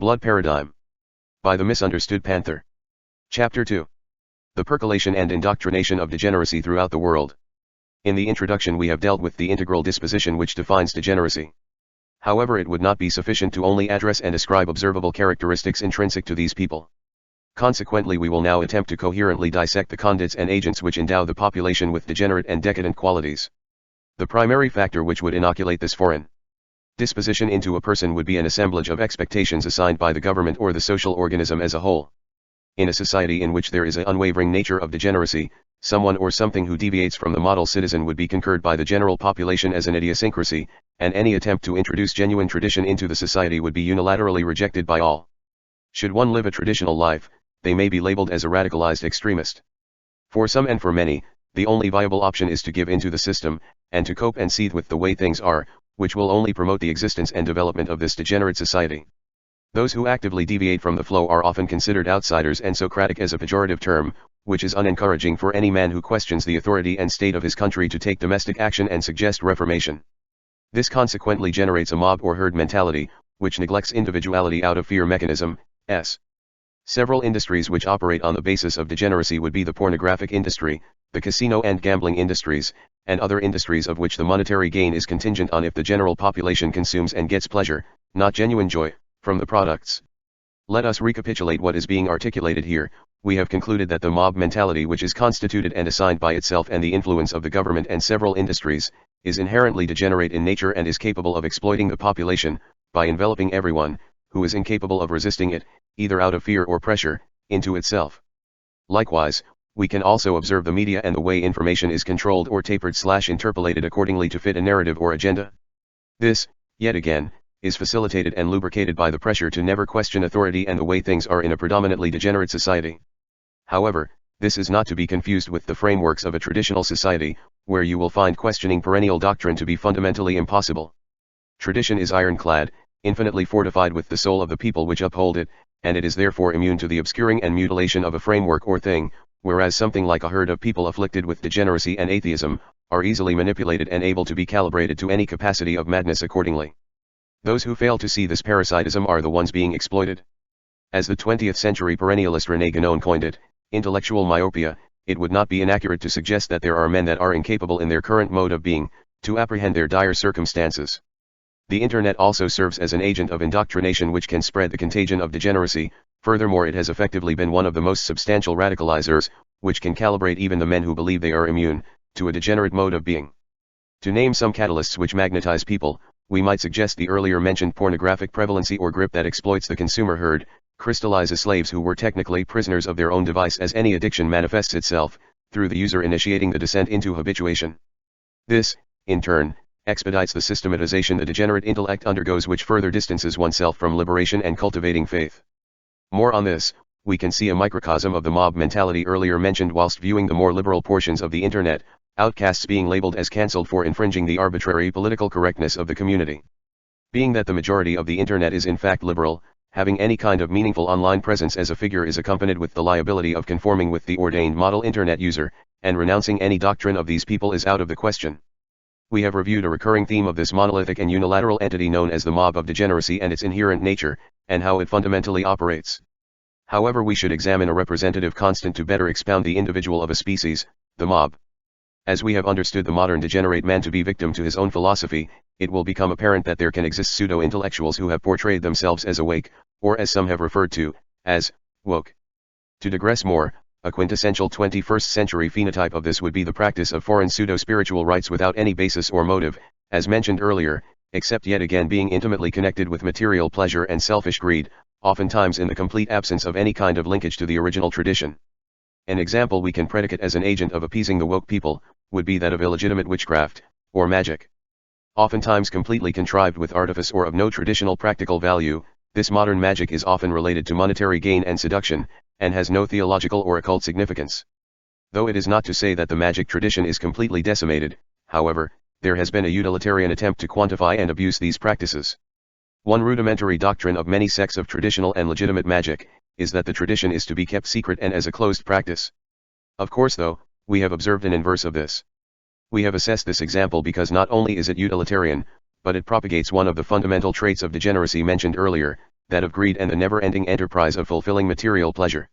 Blood Paradigm. By the Misunderstood Panther. Chapter 2. The Percolation and Indoctrination of Degeneracy Throughout the World. In the introduction we have dealt with the integral disposition which defines degeneracy. However, it would not be sufficient to only address and ascribe observable characteristics intrinsic to these people. Consequently, we will now attempt to coherently dissect the conduits and agents which endow the population with degenerate and decadent qualities. The primary factor which would inoculate this foreign disposition into a person would be an assemblage of expectations assigned by the government or the social organism as a whole. In a society in which there is an unwavering nature of degeneracy, someone or something who deviates from the model citizen would be concurred by the general population as an idiosyncrasy, and any attempt to introduce genuine tradition into the society would be unilaterally rejected by all. Should one live a traditional life, they may be labeled as a radicalized extremist. For some and for many, the only viable option is to give in to the system, and to cope and seethe with the way things are, which will only promote the existence and development of this degenerate society. Those who actively deviate from the flow are often considered outsiders, and Socratic as a pejorative term, which is unencouraging for any man who questions the authority and state of his country to take domestic action and suggest reformation. This consequently generates a mob or herd mentality, which neglects individuality out of fear mechanism. Several industries which operate on the basis of degeneracy would be the pornographic industry, the casino and gambling industries, and other industries of which the monetary gain is contingent on if the general population consumes and gets pleasure, not genuine joy, from the products. Let us recapitulate what is being articulated here. We have concluded that the mob mentality, which is constituted and assigned by itself and the influence of the government and several industries, is inherently degenerate in nature and is capable of exploiting the population, by enveloping everyone, who is incapable of resisting it, either out of fear or pressure, into itself. Likewise, we can also observe the media and the way information is controlled or tapered/interpolated accordingly to fit a narrative or agenda. This, yet again, is facilitated and lubricated by the pressure to never question authority and the way things are in a predominantly degenerate society. However, this is not to be confused with the frameworks of a traditional society, where you will find questioning perennial doctrine to be fundamentally impossible. Tradition is ironclad, infinitely fortified with the soul of the people which uphold it, and it is therefore immune to the obscuring and mutilation of a framework or thing, whereas something like a herd of people afflicted with degeneracy and atheism, are easily manipulated and able to be calibrated to any capacity of madness accordingly. Those who fail to see this parasitism are the ones being exploited. As the 20th century perennialist René Guénon coined it, intellectual myopia, it would not be inaccurate to suggest that there are men that are incapable in their current mode of being, to apprehend their dire circumstances. The internet also serves as an agent of indoctrination which can spread the contagion of degeneracy. Furthermore, it has effectively been one of the most substantial radicalizers, which can calibrate even the men who believe they are immune, to a degenerate mode of being. To name some catalysts which magnetize people, we might suggest the earlier mentioned pornographic prevalency or grip that exploits the consumer herd, crystallizes slaves who were technically prisoners of their own device as any addiction manifests itself, through the user initiating the descent into habituation. This, in turn, expedites the systematization the degenerate intellect undergoes, which further distances oneself from liberation and cultivating faith. More on this, we can see a microcosm of the mob mentality earlier mentioned whilst viewing the more liberal portions of the internet, outcasts being labeled as cancelled for infringing the arbitrary political correctness of the community. Being that the majority of the internet is in fact liberal, having any kind of meaningful online presence as a figure is accompanied with the liability of conforming with the ordained model internet user, and renouncing any doctrine of these people is out of the question. We have reviewed a recurring theme of this monolithic and unilateral entity known as the mob of degeneracy and its inherent nature, and how it fundamentally operates. However, we should examine a representative constant to better expound the individual of a species, the mob. As we have understood the modern degenerate man to be victim to his own philosophy, it will become apparent that there can exist pseudo-intellectuals who have portrayed themselves as awake, or as some have referred to, as woke. To digress more, a quintessential 21st century phenotype of this would be the practice of foreign pseudo-spiritual rites without any basis or motive, as mentioned earlier, except yet again being intimately connected with material pleasure and selfish greed, oftentimes in the complete absence of any kind of linkage to the original tradition. An example we can predicate as an agent of appeasing the woke people, would be that of illegitimate witchcraft, or magic. Oftentimes completely contrived with artifice or of no traditional practical value, this modern magic is often related to monetary gain and seduction, and has no theological or occult significance. Though it is not to say that the magic tradition is completely decimated, however, there has been a utilitarian attempt to quantify and abuse these practices. One rudimentary doctrine of many sects of traditional and legitimate magic, is that the tradition is to be kept secret and as a closed practice. Of course though, we have observed an inverse of this. We have assessed this example because not only is it utilitarian, but it propagates one of the fundamental traits of degeneracy mentioned earlier, that of greed and the never-ending enterprise of fulfilling material pleasure.